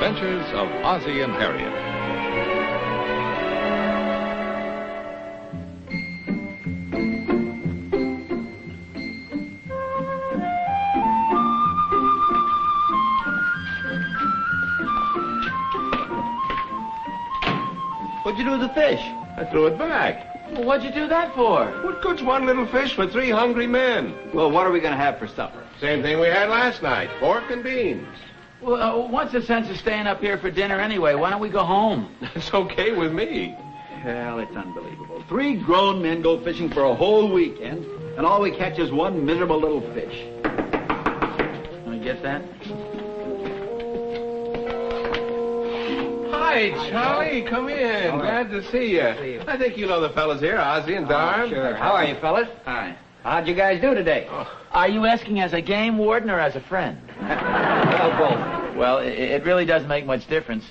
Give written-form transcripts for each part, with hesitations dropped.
adventures of Ozzie and Harriet. What'd you do with the fish? I threw it back. Well, what'd you do that for? What good's one little fish for 3 hungry men? Well, what are we going to have for supper? Same thing we had last night, pork and beans. Well, what's the sense of staying up here for dinner anyway? Why don't we go home? It's okay with me. Well, it's unbelievable. 3 grown men go fishing for a whole weekend, and all we catch is one miserable little fish. Can we get that? Hi, Charlie. Come in. Glad to see you. I think you know the fellas here, Ozzie and Darn. Sure. How are you, fellas? Hi. How'd you guys do today? Are you asking as a game warden or as a friend? Well, both. Well, it really doesn't make much difference.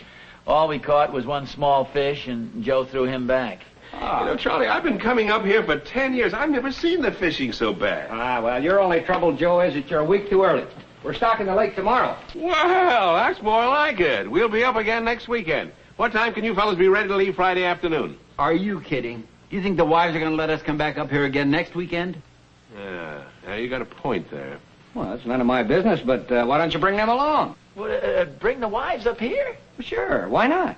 All we caught was one small fish, and Joe threw him back. You know, Charlie, I've been coming up here for 10 years. I've never seen the fishing so bad. Well, your only trouble, Joe, is that you're a week too early. We're stocking the lake tomorrow. Well, that's more like it. We'll be up again next weekend. What time can you fellas be ready to leave Friday afternoon? Are you kidding? Do you think the wives are going to let us come back up here again next weekend? Yeah, you got a point there. Well, that's none of my business, but why don't you bring them along? Well, bring the wives up here? Sure, why not?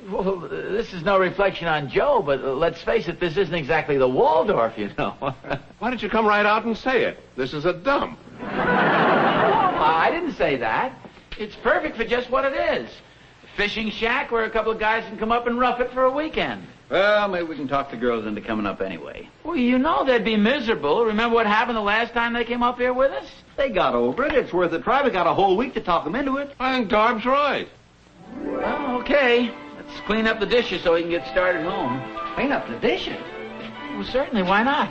Well, this is no reflection on Joe, but let's face it, this isn't exactly the Waldorf, you know. Why don't you come right out and say it? This is a dump. I didn't say that. It's perfect for just what it is. Fishing shack where a couple of guys can come up and rough it for a weekend. Well, maybe we can talk the girls into coming up anyway. Well, you know they'd be miserable. Remember what happened the last time they came up here with us? They got over it. It's worth a try. We got a whole week to talk them into it. I think Darb's right. Well, okay. Let's clean up the dishes so we can get started home. Clean up the dishes? Well, certainly. Why not?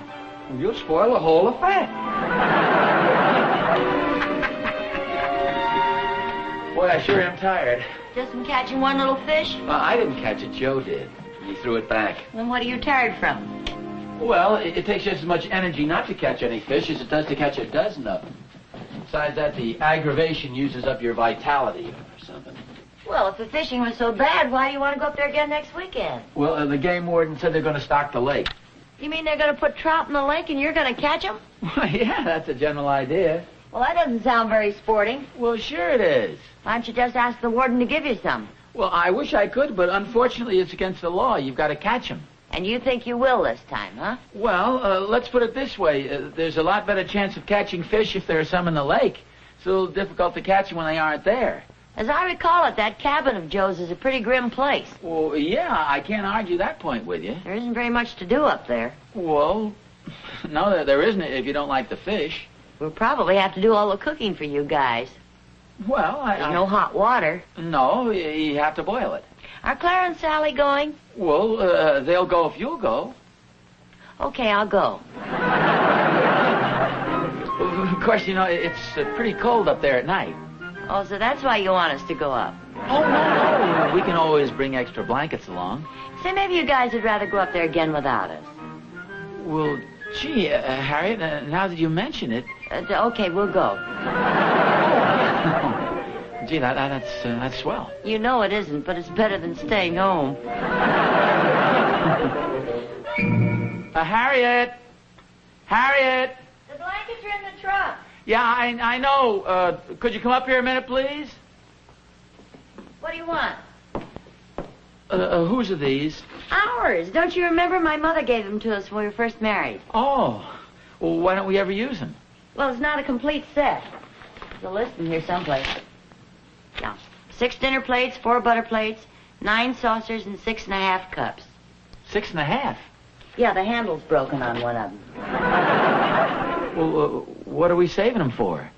Well, you'll spoil the whole effect. Boy, I sure am tired. Just from catching one little fish? Well, I didn't catch it. Joe did. He threw it back. Then what are you tired from? Well, it takes just as much energy not to catch any fish as it does to catch a dozen of them. Besides that, the aggravation uses up your vitality or something. Well, if the fishing was so bad, why do you want to go up there again next weekend? Well, the game warden said they're going to stock the lake. You mean they're going to put trout in the lake and you're going to catch them? Well, yeah, that's a general idea. Well, that doesn't sound very sporting. Well, sure it is. Why don't you just ask the warden to give you some? Well, I wish I could, but unfortunately it's against the law. You've got to catch them. And you think you will this time, huh? Well, let's put it this way. There's a lot better chance of catching fish if there are some in the lake. It's a little difficult to catch them when they aren't there. As I recall it, that cabin of Joe's is a pretty grim place. Well, yeah, I can't argue that point with you. There isn't very much to do up there. Well, no, there isn't if you don't like the fish. We'll probably have to do all the cooking for you guys. Well, There's no hot water. No, you have to boil it. Are Clara and Sally going? Well, they'll go if you'll go. Okay, I'll go. Of course, you know, it's pretty cold up there at night. Oh, so that's why you want us to go up. Oh, no. We can always bring extra blankets along. Say, maybe you guys would rather go up there again without us. Well, gee, Harriet, now that you mention it... Okay, we'll go. Gee, that's swell. You know it isn't, but it's better than staying home. Harriet! Harriet! The blankets are in the truck. Yeah, I know. Could you come up here a minute, please? What do you want? Whose are these? Ours. Don't you remember? My mother gave them to us when we were first married. Oh. Well, why don't we ever use them? Well, it's not a complete set. There's a list in here someplace. Yeah. 6 dinner plates, 4 butter plates, 9 saucers, and 6½ cups. 6½? Yeah, the handle's broken on one of them. Well, what are we saving them for?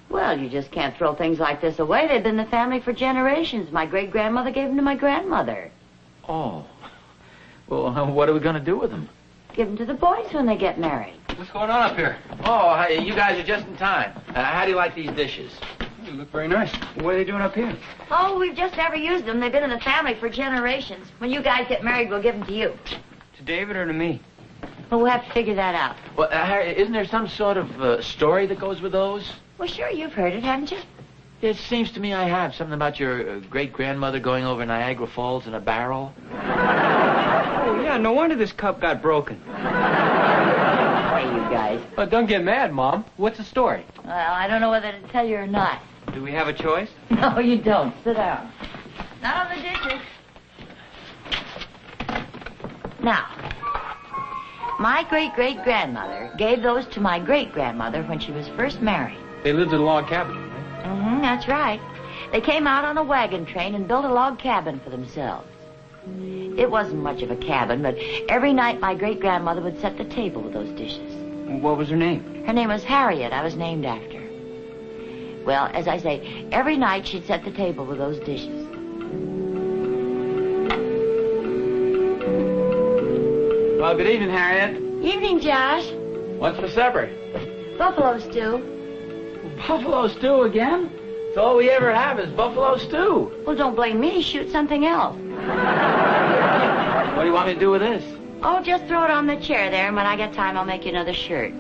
Well, you just can't throw things like this away. They've been in the family for generations. My great-grandmother gave them to my grandmother. Oh. Well, what are we going to do with them? Give them to the boys when they get married. What's going on up here? Oh, hey, you guys are just in time. How do you like these dishes? They look very nice. What are they doing up here? Oh, we've just never used them. They've been in the family for generations. When you guys get married, we'll give them to you. To David or to me? Well, we'll have to figure that out. Well, Harry, isn't there some sort of story that goes with those? Well, sure, you've heard it, haven't you? It seems to me I have. Something about your great-grandmother going over Niagara Falls in a barrel. Oh, yeah, no wonder this cup got broken. Hey, you guys. Oh, don't get mad, Mom. What's the story? Well, I don't know whether to tell you or not. Do we have a choice? No, you don't. Sit down. Not on the dishes. Now, my great-great-grandmother gave those to my great-grandmother when she was first married. They lived in a log cabin, right? Mm-hmm, that's right. They came out on a wagon train and built a log cabin for themselves. It wasn't much of a cabin, but every night my great-grandmother would set the table with those dishes. What was her name? Her name was Harriet. I was named after her. Well, as I say, every night she'd set the table with those dishes. Well, good evening, Harriet. Evening, Josh. What's for supper? Buffalo stew. Buffalo stew again? It's all we ever have is buffalo stew. Well, don't blame me. Shoot something else. What do you want me to do with this? Oh, just throw it on the chair there, and when I get time, I'll make you another shirt.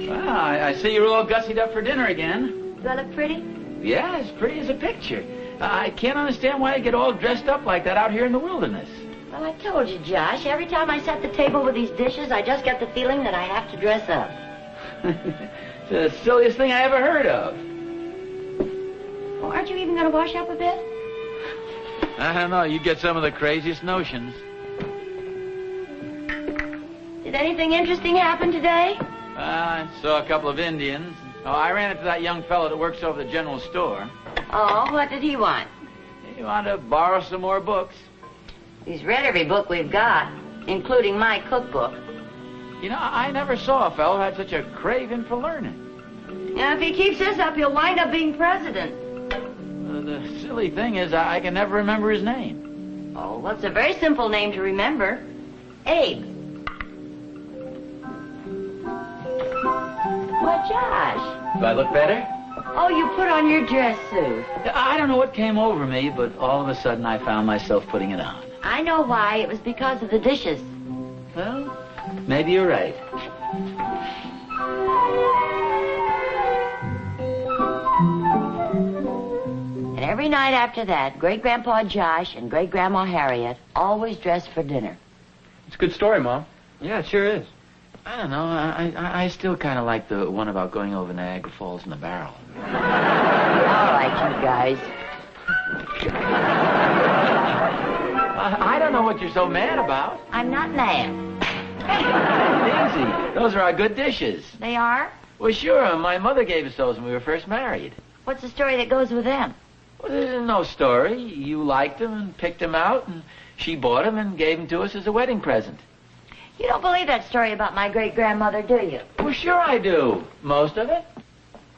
Well, I see you're all gussied up for dinner again. Do I look pretty? Yeah, as pretty as a picture. I can't understand why you get all dressed up like that out here in the wilderness. Well, I told you, Josh. Every time I set the table with these dishes, I just get the feeling that I have to dress up. It's the silliest thing I ever heard of. Well, aren't you even going to wash up a bit? I don't know. You get some of the craziest notions. Did anything interesting happen today? I saw a couple of Indians. Oh, I ran into that young fellow that works over the general store. Oh, what did he want? He wanted to borrow some more books. He's read every book we've got, including my cookbook. You know, I never saw a fellow who had such a craving for learning. Now, if he keeps this up, he'll wind up being president. The silly thing is, I can never remember his name. Oh, well, it's a very simple name to remember. Abe. What, Josh? Do I look better? Oh, you put on your dress suit. I don't know what came over me, but all of a sudden I found myself putting it on. I know why. It was because of the dishes. Well, maybe you're right. And every night after that, Great-Grandpa Josh and Great-Grandma Harriet always dressed for dinner. It's a good story, Mom. Yeah, it sure is. I don't know. I still kind of like the one about going over Niagara Falls in a barrel. All right, you guys. I don't know what you're so mad about. I'm not mad. Easy. Those are our good dishes. They are? Well, sure. My mother gave us those when we were first married. What's the story that goes with them? Well, there's no story. You liked them and picked them out, and she bought them and gave them to us as a wedding present. You don't believe that story about my great-grandmother, do you? Well, sure I do. Most of it.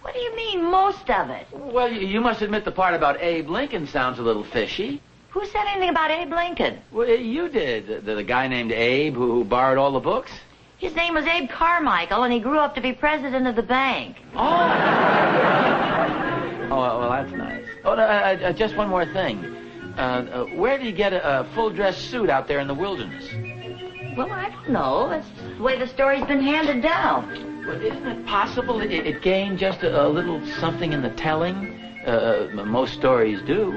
What do you mean, most of it? Well, you must admit the part about Abe Lincoln sounds a little fishy. Who said anything about Abe Lincoln? Well, you did. The guy named Abe who borrowed all the books. His name was Abe Carmichael, and he grew up to be president of the bank. Oh, well, that's nice. Oh, just one more thing. Where did you get a full-dress suit out there in the wilderness? Well, I don't know. That's the way the story's been handed down. Well, isn't it possible it gained just a little something in the telling? Most stories do.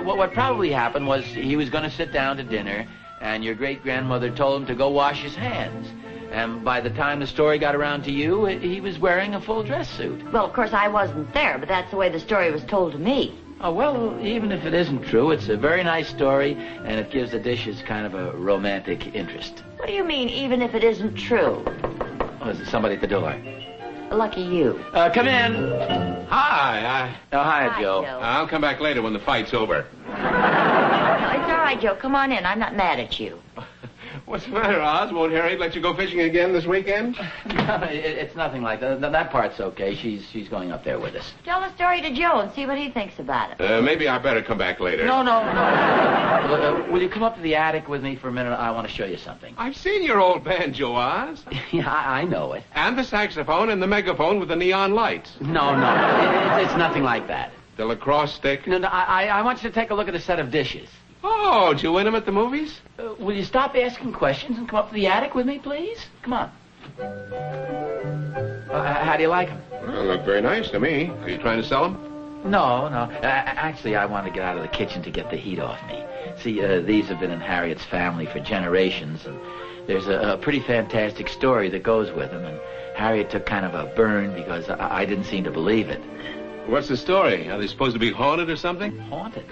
What probably happened was he was going to sit down to dinner, and your great-grandmother told him to go wash his hands. And by the time the story got around to you, he was wearing a full-dress suit. Well, of course, I wasn't there, but that's the way the story was told to me. Oh, well, even if it isn't true, it's a very nice story, and it gives the dishes kind of a romantic interest. What do you mean, even if it isn't true? Oh, is there somebody at the door? Lucky you. Come in. Hi. Oh, hi, Joe. I'll come back later when the fight's over. No, it's all right, Joe. Come on in. I'm not mad at you. What's the matter, Oz? Won't Harriet let you go fishing again this weekend? No, it's nothing like that. That part's okay. She's going up there with us. Tell the story to Joe and see what he thinks about it. Maybe I better come back later. No. Will you come up to the attic with me for a minute? I want to show you something. I've seen your old banjo, Oz. Yeah, I know it. And the saxophone and the megaphone with the neon lights. No. It's nothing like that. The lacrosse stick. No, I want you to take a look at a set of dishes. Oh, did you win them at the movies? Will you stop asking questions and come up to the attic with me, please? Come on. How do you like them? Well, they look very nice to me. Are you trying to sell them? No. Actually, I want to get out of the kitchen to get the heat off me. See, these have been in Harriet's family for generations, and there's a pretty fantastic story that goes with them, and Harriet took kind of a burn because I didn't seem to believe it. What's the story? Are they supposed to be haunted or something? Haunted?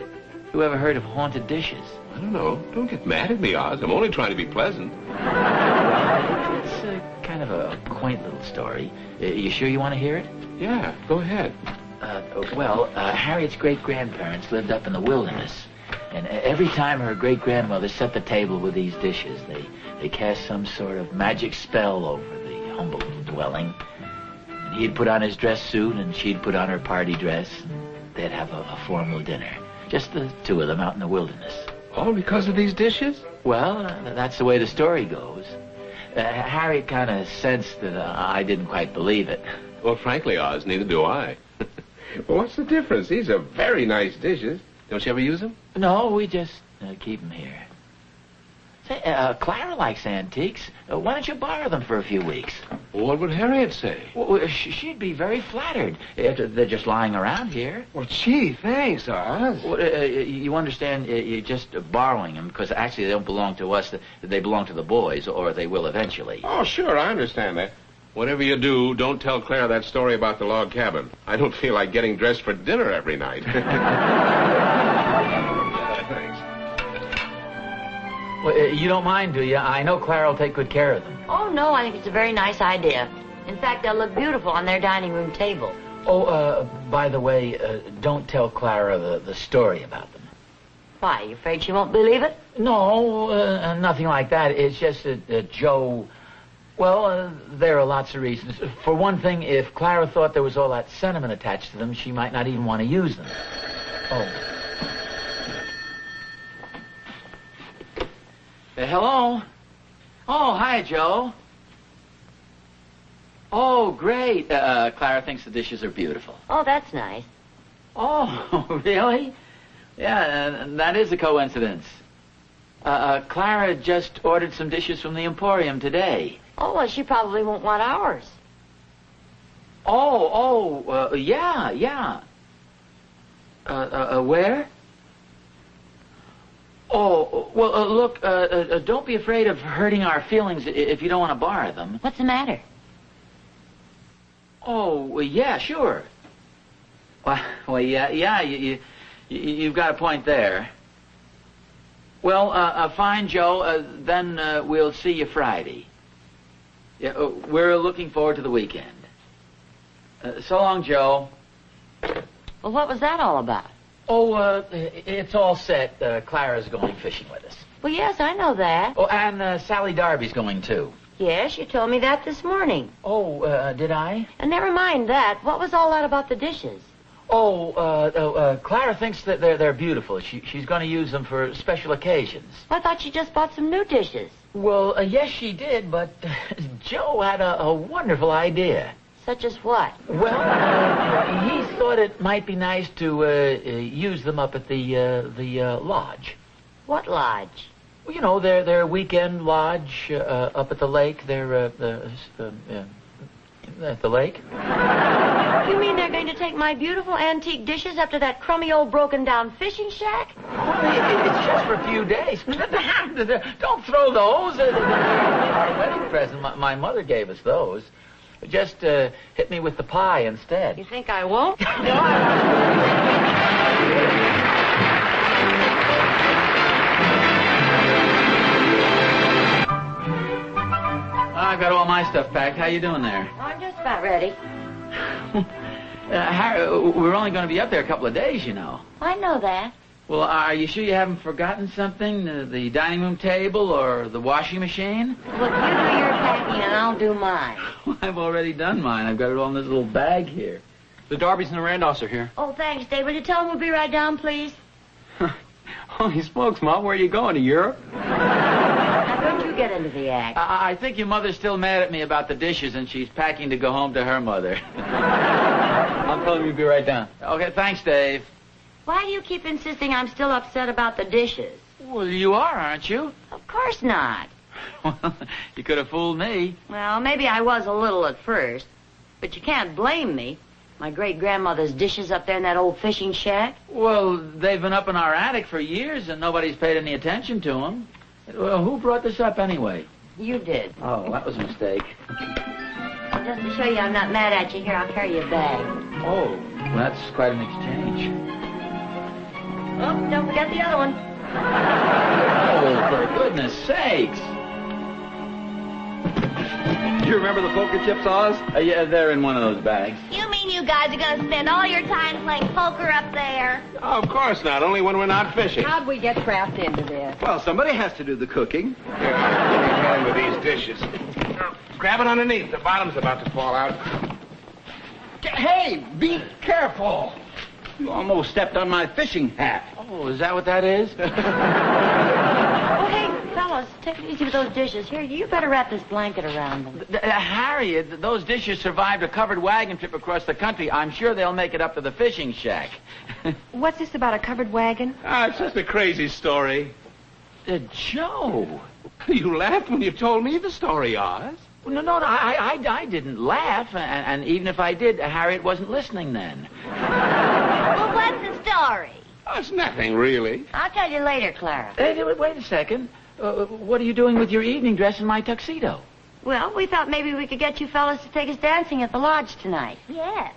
Who ever heard of haunted dishes? I don't know. Don't get mad at me, Oz. I'm only trying to be pleasant. Well, it's kind of a quaint little story. You sure you want to hear it? Yeah, go ahead. Harriet's great-grandparents lived up in the wilderness. And every time her great-grandmother set the table with these dishes, they cast some sort of magic spell over the humble little dwelling. And he'd put on his dress suit, and she'd put on her party dress, and they'd have a formal dinner. Just the two of them out in the wilderness. All because of these dishes? Well, that's the way the story goes. Harriet kind of sensed that I didn't quite believe it. Well, frankly, Oz, neither do I. Well, what's the difference? These are very nice dishes. Don't you ever use them? No, we just keep them here. Say, Clara likes antiques. Why don't you borrow them for a few weeks? What would Harriet say? Well, she'd be very flattered. They're just lying around here. Well, gee, thanks, Oz. Well, you understand, you're just borrowing them, because actually they don't belong to us. They belong to the boys, or they will eventually. Oh, sure, I understand that. Whatever you do, don't tell Claire that story about the log cabin. I don't feel like getting dressed for dinner every night. Thanks. Well, you don't mind, do you? I know Clara will take good care of them. Oh, no, I think it's a very nice idea. In fact, they'll look beautiful on their dining room table. Oh, by the way, don't tell Clara the story about them. Why, you afraid she won't believe it? No, nothing like that. It's just that Joe... Well, there are lots of reasons. For one thing, if Clara thought there was all that sentiment attached to them, she might not even want to use them. Oh. Hello? Oh, hi, Joe. Oh, great. Clara thinks the dishes are beautiful. Oh, that's nice. Oh, really? Yeah, that is a coincidence. Clara just ordered some dishes from the Emporium today. Oh, well, she probably won't want ours. Yeah. Where? Oh, well, look, don't be afraid of hurting our feelings if you don't want to borrow them. What's the matter? Oh, yeah, sure. Well, yeah, you've got a point there. Well, fine, Joe, then we'll see you Friday. Yeah, we're looking forward to the weekend. So long, Joe. Well, what was that all about? Oh, it's all set. Clara's going fishing with us. Well, yes, I know that. Oh, and Sally Darby's going, too. Yes, you told me that this morning. Oh, did I? And never mind that. What was all that about the dishes? Oh, Clara thinks that they're beautiful. She's going to use them for special occasions. I thought she just bought some new dishes. Well, yes, she did, but Joe had a wonderful idea. Such as what? Well, he thought it might be nice to use them up at the lodge. What lodge? Well, you know, their weekend lodge up at the lake. They're at the lake. You mean they're going to take my beautiful antique dishes up to that crummy old broken-down fishing shack? It's just for a few days. Don't throw those. They're our wedding present. My mother gave us those. Just hit me with the pie instead. You think I won't? No, I... I've got all my stuff packed. How you doing there? I'm just about ready. Harry, we're only going to be up there a couple of days, you know. I know that. Well, are you sure you haven't forgotten something? The dining room table or the washing machine? Look, you do your packing and I'll do mine. I've already done mine. I've got it all in this little bag here. The Darbys and the Randolphs are here. Oh, thanks, Dave. Will you tell them we'll be right down, please? Holy smokes, Mom. Where are you going? To Europe? Now, don't you get into the act. I think your mother's still mad at me about the dishes, and she's packing to go home to her mother. I'll tell him you'll be right down. Okay, thanks, Dave. Why do you keep insisting I'm still upset about the dishes? Well, you are, aren't you? Of course not. Well, you could have fooled me. Well, maybe I was a little at first. But you can't blame me. My great-grandmother's dishes up there in that old fishing shack. Well, they've been up in our attic for years, and nobody's paid any attention to them. Well, who brought this up anyway? You did. Oh, that was a mistake. Just to show you I'm not mad at you, here, I'll carry you a bag. Oh, well, that's quite an exchange. Oh, don't forget the other one. Oh, for goodness sakes. Do you remember the poker chips, Oz? Yeah, they're in one of those bags. You mean you guys are going to spend all your time playing poker up there? Oh, of course not. Only when we're not fishing. How'd we get trapped into this? Well, somebody has to do the cooking. Here, I'll give you a hand with these dishes. Grab it underneath. The bottom's about to fall out. Hey, be careful. You almost stepped on my fishing hat. Oh, is that what that is? Oh, hey, fellas, take it easy with those dishes. Here, you better wrap this blanket around them. Harriet, those dishes survived a covered wagon trip across the country. I'm sure they'll make it up to the fishing shack. What's this about a covered wagon? It's just a crazy story. Joe. You laughed when you told me the story, Oz. No, I didn't laugh, and even if I did, Harriet wasn't listening then. Well, what's the story? Oh, it's nothing, really. I'll tell you later, Clara. Hey, wait a second. What are you doing with your evening dress and my tuxedo? Well, we thought maybe we could get you fellas to take us dancing at the lodge tonight. Yes.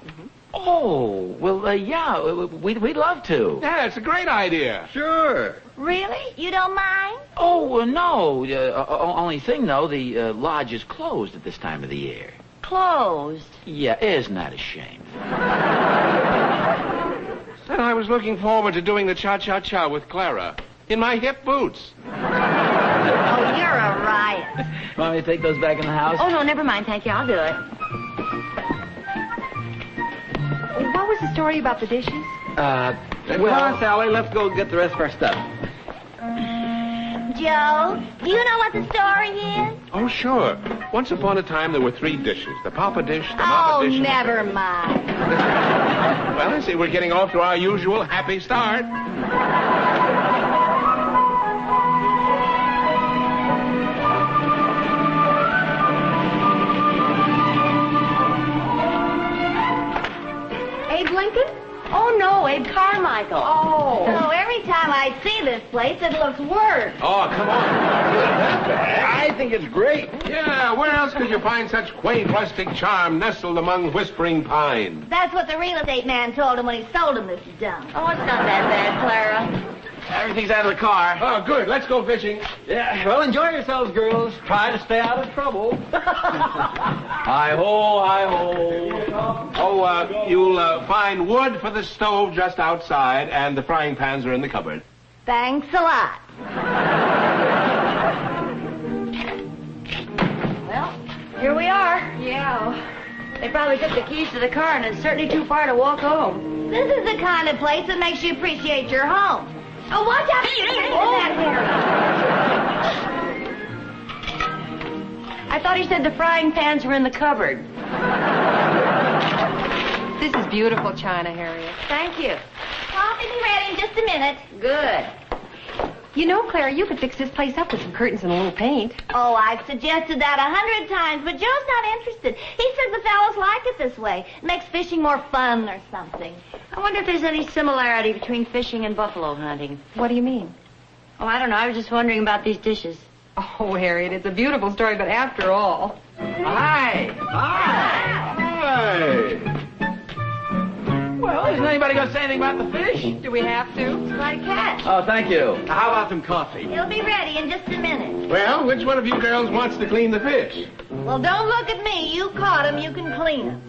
Oh, well, yeah, we'd love to. Yeah, it's a great idea. Sure. Really? You don't mind? Oh, no. Only thing, though, the lodge is closed at this time of the year. Closed. Yeah, isn't that a shame? Said I was looking forward to doing the cha-cha-cha with Clara. In my hip boots. Oh, you're a riot. Want me to take those back in the house? Oh, no, never mind, thank you. I'll do it. What was the story about the dishes? Come on, Sally, let's go get the rest of our stuff. Joe, do you know what the story is? Oh, sure. Once upon a time, there were 3 dishes. The papa dish, the mama Oh, dish... and the- never mind. Well, I see we're getting off to our usual happy start. Abe Lincoln? Oh, no, Abe Carmichael. Oh. So every time I see this place, it looks worse. Oh, come on. I think it's great. Yeah, where else could you find such quaint rustic charm nestled among whispering pines? That's what the real estate man told him when he sold him this dump. Oh, it's not that bad, Clara. Everything's out of the car. Oh, good. Let's go fishing. Yeah, well, enjoy yourselves, girls. Try to stay out of trouble. Hi-ho, hi-ho. Oh, you'll find wood for the stove just outside, and the frying pans are in the cupboard. Thanks a lot. Well, here we are. Yeah. They probably took the keys to the car, and it's certainly too far to walk home. This is the kind of place that makes you appreciate your home. Oh, watch out! I thought he said the frying pans were in the cupboard. This is beautiful china, Harriet. Thank you. Coffee be ready in just a minute. Good. You know, Clara, you could fix this place up with some curtains and a little paint. Oh, I've suggested that 100 times, but Joe's not interested. He says the fellows like it this way. It makes fishing more fun or something. I wonder if there's any similarity between fishing and buffalo hunting. What do you mean? Oh, I don't know. I was just wondering about these dishes. Oh, Harriet, it's a beautiful story, but after all... Hi. Hey! Well, isn't anybody going to say anything about the fish? Do we have to? It's quite a catch. Oh, thank you. How about some coffee? It'll be ready in just a minute. Well, which one of you girls wants to clean the fish? Well, don't look at me. You caught him. You can clean him.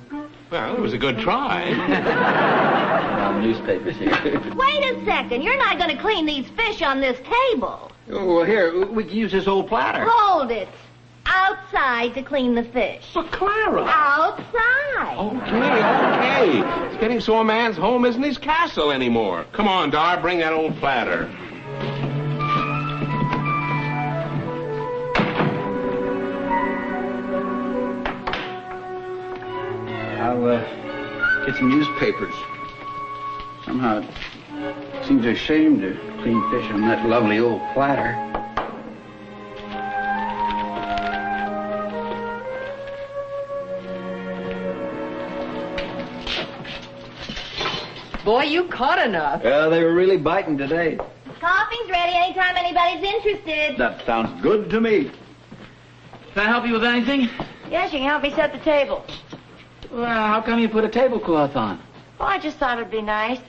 Well, it was a good try. Well, the newspaper's here. Wait a second. You're not going to clean these fish on this table. Oh, well, here, we can use this old platter. Hold it. Outside to clean the fish. But Clara. Outside. Okay. It's getting so a man's home isn't his castle anymore. Come on, Dar, bring that old platter. I'll get some newspapers. Somehow it seems a shame to clean fish on that lovely old platter. Boy, you caught enough. Well, they were really biting today. Coffee's ready anytime anybody's interested. That sounds good to me. Can I help you with anything? Yes, you can help me set the table. Well, how come you put a tablecloth on? Well, I just thought it'd be nice.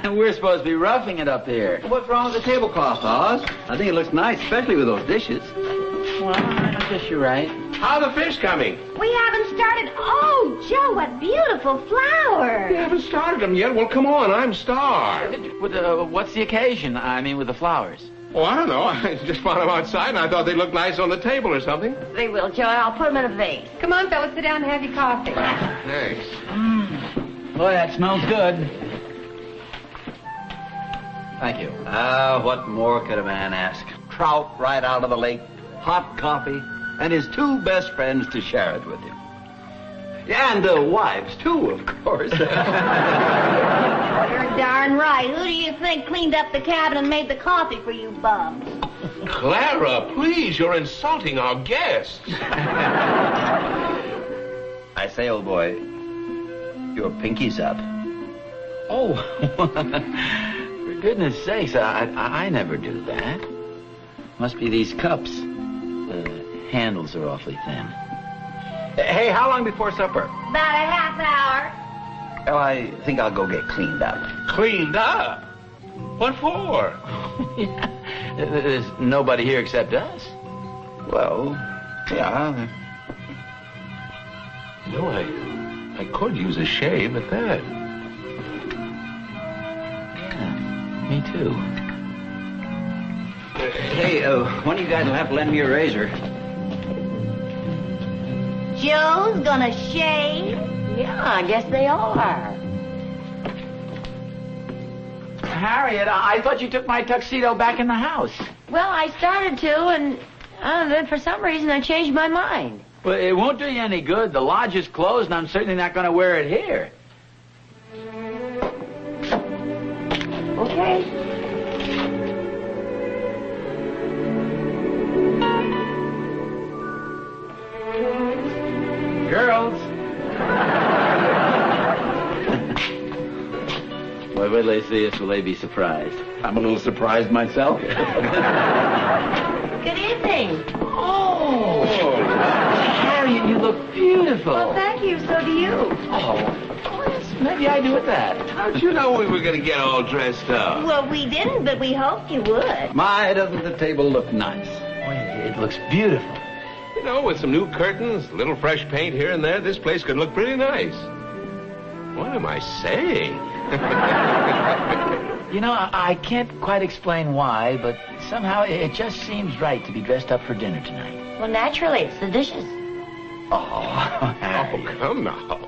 We're supposed to be roughing it up here. What's wrong with the tablecloth, Oz? I think it looks nice, especially with those dishes. Well, I guess you're right. How are the fish coming? We haven't started. Oh, Joe, what beautiful flowers. You haven't started them yet. Well, come on, I'm starved. What's the occasion? I mean, with the flowers. Oh, I don't know. I just found them outside, and I thought they looked nice on the table or something. They will, Joe. I'll put them in a vase. Come on, fellas, sit down and have your coffee. Thanks. Boy, that smells good. Thank you. What more could a man ask? Trout right out of the lake, hot coffee, and his two best friends to share it with him. Yeah, and wives, too, of course. You're darn right. Who do you think cleaned up the cabin and made the coffee for you bums? Clara, please, you're insulting our guests. I say, old boy, your pinky's up. Oh, for goodness sakes, I never do that. Must be these cups. The handles are awfully thin. Hey, how long before supper? About a half hour. Well, I think I'll go get cleaned up. Cleaned up? What for? Yeah. There's nobody here except us. Well, yeah. No, I could use a shave at that. Yeah, me too. Hey, one of you guys will have to lend me a razor. Joe's gonna shave. Yeah, I guess they all are. Harriet, I thought you took my tuxedo back in the house. Well, I started to, and then for some reason I changed my mind. Well, it won't do you any good. The lodge is closed, and I'm certainly not going to wear it here. Okay. Girls. Well, will they see us? Will they be surprised? I'm a little surprised myself. Good evening. Oh, Harriet, you look beautiful. Well, thank you. So do you. Oh, yes, maybe I do with that. How'd you know we were going to get all dressed up? Well, we didn't, but we hoped you would. My, doesn't the table look nice? It looks beautiful. You know, with some new curtains, a little fresh paint here and there, this place could look pretty nice. What am I saying? You know, I can't quite explain why, but somehow it just seems right to be dressed up for dinner tonight. Well, naturally, it's the dishes. Oh, Harriet. Oh, come now.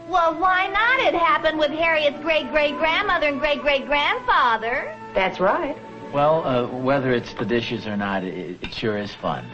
Well, why not? It happened with Harriet's great-great-grandmother and great-great-grandfather. That's right. Well, whether it's the dishes or not, it sure is fun.